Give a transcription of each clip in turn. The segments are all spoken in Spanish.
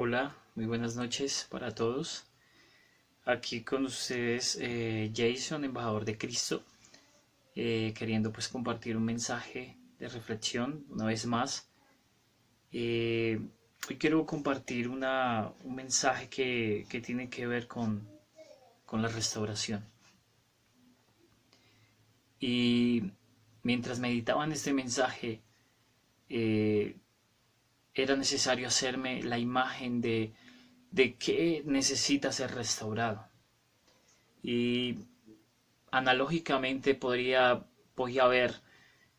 Hola, muy buenas noches para todos. Aquí con ustedes Jason, embajador de Cristo, queriendo pues compartir un mensaje de reflexión una vez más. Hoy quiero compartir un mensaje que tiene que ver con la restauración. Y mientras meditaba en este mensaje, eh, era necesario hacerme la imagen de qué necesita ser restaurado. Y analógicamente podía ver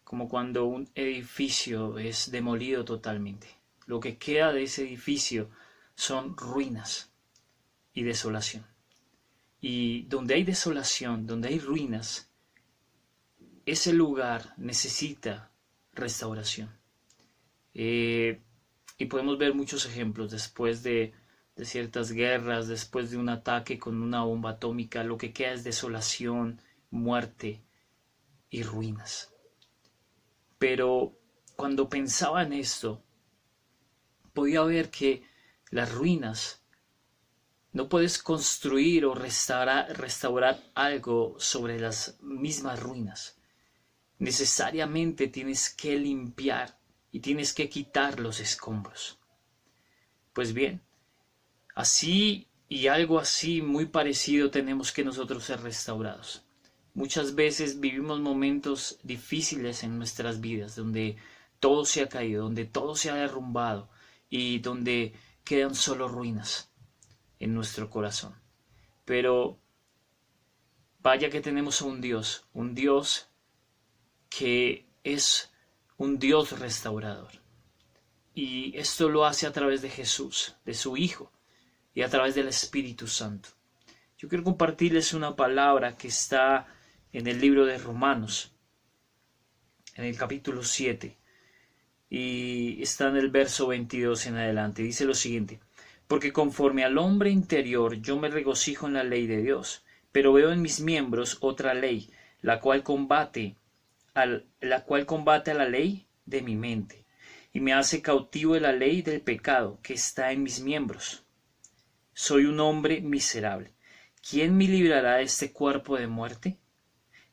como cuando un edificio es demolido totalmente. Lo que queda de ese edificio son ruinas y desolación. Y donde hay desolación, donde hay ruinas, ese lugar necesita restauración. Eh, y podemos ver muchos ejemplos después de ciertas guerras, después de un ataque con una bomba atómica, lo que queda es desolación, muerte y ruinas. Pero cuando pensaba en esto, podía ver que las ruinas, no puedes construir o restaurar algo sobre las mismas ruinas. Necesariamente tienes que limpiar y tienes que quitar los escombros. Pues bien, así y algo así muy parecido tenemos que nosotros ser restaurados. Muchas veces vivimos momentos difíciles en nuestras vidas donde todo se ha caído, donde todo se ha derrumbado y donde quedan solo ruinas en nuestro corazón. Pero vaya que tenemos a un Dios que es un Dios restaurador. Y esto lo hace a través de Jesús, de su Hijo, y a través del Espíritu Santo. Yo quiero compartirles una palabra que está en el libro de Romanos, en el capítulo 7, y está en el verso 22 en adelante. Dice lo siguiente: porque conforme al hombre interior yo me regocijo en la ley de Dios, pero veo en mis miembros otra ley, la cual combate a la ley de mi mente, y me hace cautivo de la ley del pecado que está en mis miembros. Soy un hombre miserable. ¿Quién me librará de este cuerpo de muerte?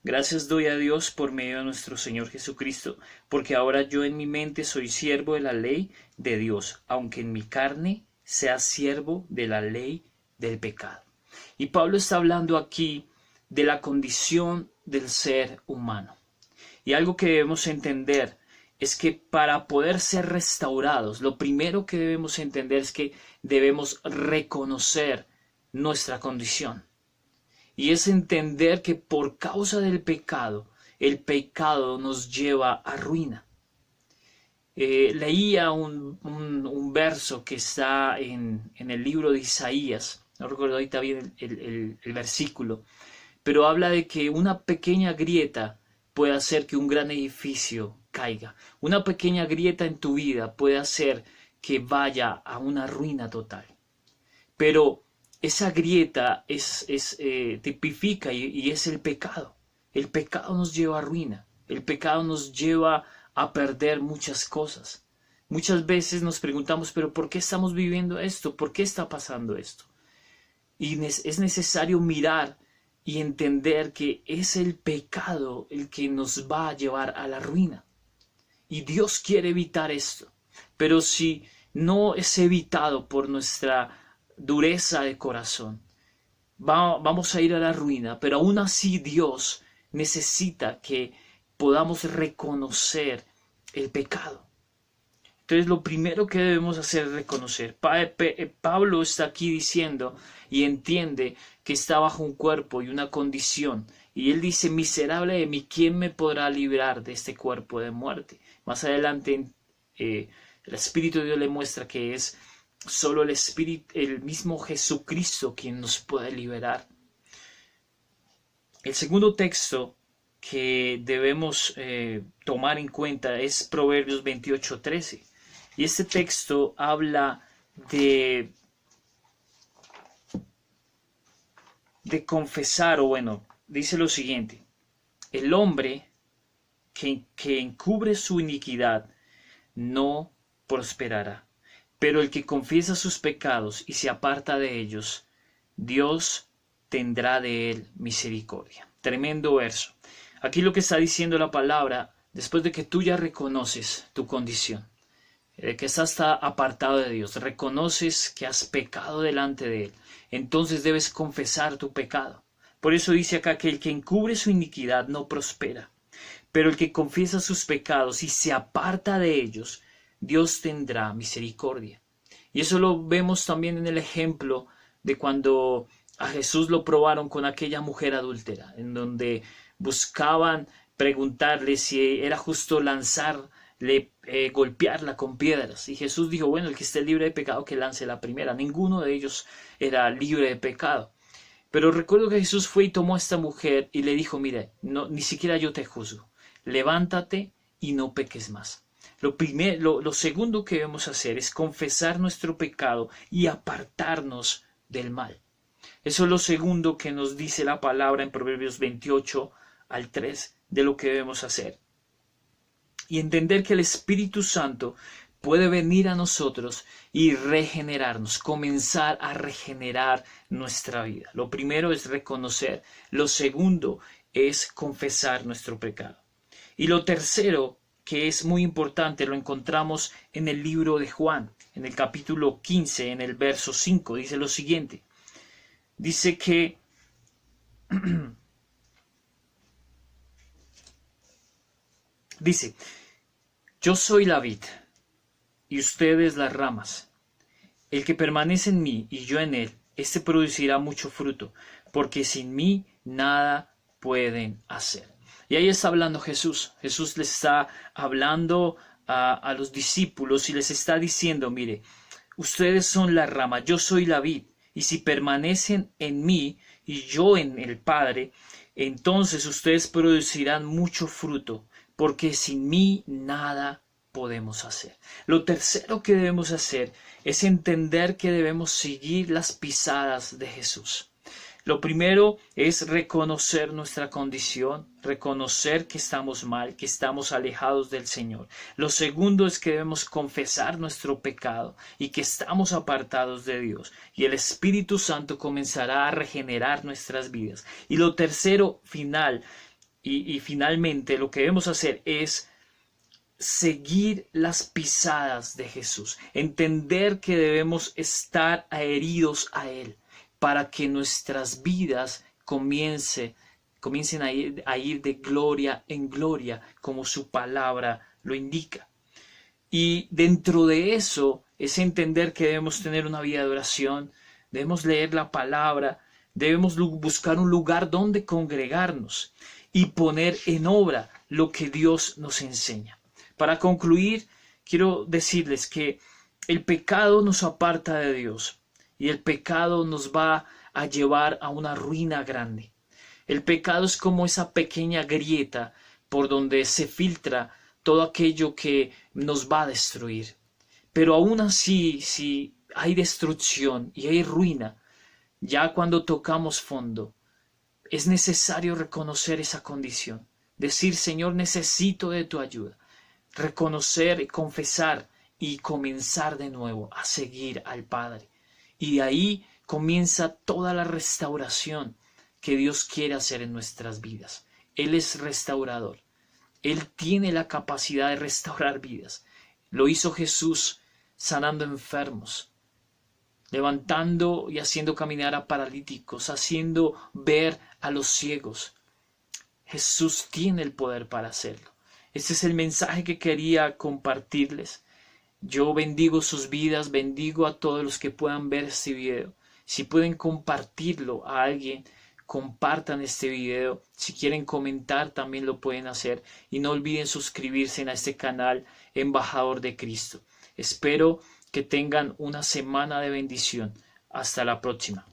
Gracias doy a Dios por medio de nuestro Señor Jesucristo, porque ahora yo en mi mente soy siervo de la ley de Dios, aunque en mi carne sea siervo de la ley del pecado. Y Pablo está hablando aquí de la condición del ser humano. Y algo que debemos entender es que para poder ser restaurados, lo primero que debemos entender es que debemos reconocer nuestra condición. Y es entender que por causa del pecado, el pecado nos lleva a ruina. Leía un verso que está en el libro de Isaías, no recuerdo ahorita bien el versículo, pero habla de que una pequeña grieta puede hacer que un gran edificio caiga. Una pequeña grieta en tu vida puede hacer que vaya a una ruina total. Pero esa grieta tipifica y es el pecado. El pecado nos lleva a ruina. El pecado nos lleva a perder muchas cosas. Muchas veces nos preguntamos, pero ¿por qué estamos viviendo esto? ¿Por qué está pasando esto? Y es necesario mirar y entender que es el pecado el que nos va a llevar a la ruina. Y Dios quiere evitar esto. Pero si no es evitado por nuestra dureza de corazón, vamos a ir a la ruina. Pero aún así Dios necesita que podamos reconocer el pecado. Entonces lo primero que debemos hacer es reconocer. Pablo está aquí diciendo y entiende que está bajo un cuerpo y una condición. Y él dice, miserable de mí, ¿quién me podrá librar de este cuerpo de muerte? Más adelante el Espíritu de Dios le muestra que es solo el mismo Jesucristo quien nos puede liberar. El segundo texto que debemos tomar en cuenta es Proverbios 28:13. Y este texto habla de confesar, o bueno, dice lo siguiente: el hombre que encubre su iniquidad no prosperará, Pero el que confiesa sus pecados y se aparta de ellos, Dios tendrá de él misericordia. Tremendo verso. Aquí lo que está diciendo la palabra, después de que tú ya reconoces tu condición, que estás apartado de Dios, reconoces que has pecado delante de Él, entonces debes confesar tu pecado. Por eso dice acá que el que encubre su iniquidad no prospera, pero el que confiesa sus pecados y se aparta de ellos, Dios tendrá misericordia. Y eso lo vemos también en el ejemplo de cuando a Jesús lo probaron con aquella mujer adúltera, en donde buscaban preguntarle si era justo golpearla con piedras. Y Jesús dijo, bueno, el que esté libre de pecado que lance la primera. Ninguno de ellos era libre de pecado. Pero recuerdo que Jesús fue y tomó a esta mujer y le dijo, mire, no, ni siquiera yo te juzgo. Levántate y no peques más. Lo segundo que debemos hacer es confesar nuestro pecado y apartarnos del mal. Eso es lo segundo que nos dice la palabra en Proverbios 28:3 de lo que debemos hacer. Y entender que el Espíritu Santo puede venir a nosotros y regenerarnos, comenzar a regenerar nuestra vida. Lo primero es reconocer, lo segundo es confesar nuestro pecado. Y lo tercero, que es muy importante, lo encontramos en el libro de Juan, en el capítulo 15, en el verso 5, dice lo siguiente. Dice que dice, yo soy la vid y ustedes las ramas. El que permanece en mí y yo en él, éste producirá mucho fruto, porque sin mí nada pueden hacer. Y ahí está hablando Jesús. Jesús les está hablando a los discípulos y les está diciendo, mire, ustedes son la rama, yo soy la vid, y si permanecen en mí y yo en el Padre, entonces ustedes producirán mucho fruto, porque sin mí nada podemos hacer. Lo tercero que debemos hacer es entender que debemos seguir las pisadas de Jesús. Lo primero es reconocer nuestra condición, reconocer que estamos mal, que estamos alejados del Señor. Lo segundo es que debemos confesar nuestro pecado y que estamos apartados de Dios. Y el Espíritu Santo comenzará a regenerar nuestras vidas. Y lo tercero, finalmente, lo que debemos hacer es seguir las pisadas de Jesús. Entender que debemos estar adheridos a Él, para que nuestras vidas comiencen a ir de gloria en gloria, como su palabra lo indica. Y dentro de eso es entender que debemos tener una vida de oración, debemos leer la palabra, debemos buscar un lugar donde congregarnos y poner en obra lo que Dios nos enseña. Para concluir, quiero decirles que el pecado nos aparta de Dios. Y el pecado nos va a llevar a una ruina grande. El pecado es como esa pequeña grieta por donde se filtra todo aquello que nos va a destruir. Pero aún así, si hay destrucción y hay ruina, ya cuando tocamos fondo, es necesario reconocer esa condición. Decir, Señor, necesito de tu ayuda. Reconocer y confesar y comenzar de nuevo a seguir al Padre. Y de ahí comienza toda la restauración que Dios quiere hacer en nuestras vidas. Él es restaurador. Él tiene la capacidad de restaurar vidas. Lo hizo Jesús sanando enfermos, levantando y haciendo caminar a paralíticos, haciendo ver a los ciegos. Jesús tiene el poder para hacerlo. Este es el mensaje que quería compartirles. Yo bendigo sus vidas, bendigo a todos los que puedan ver este video. Si pueden compartirlo a alguien, compartan este video. Si quieren comentar, también lo pueden hacer. Y no olviden suscribirse a este canal Embajador de Cristo. Espero que tengan una semana de bendición. Hasta la próxima.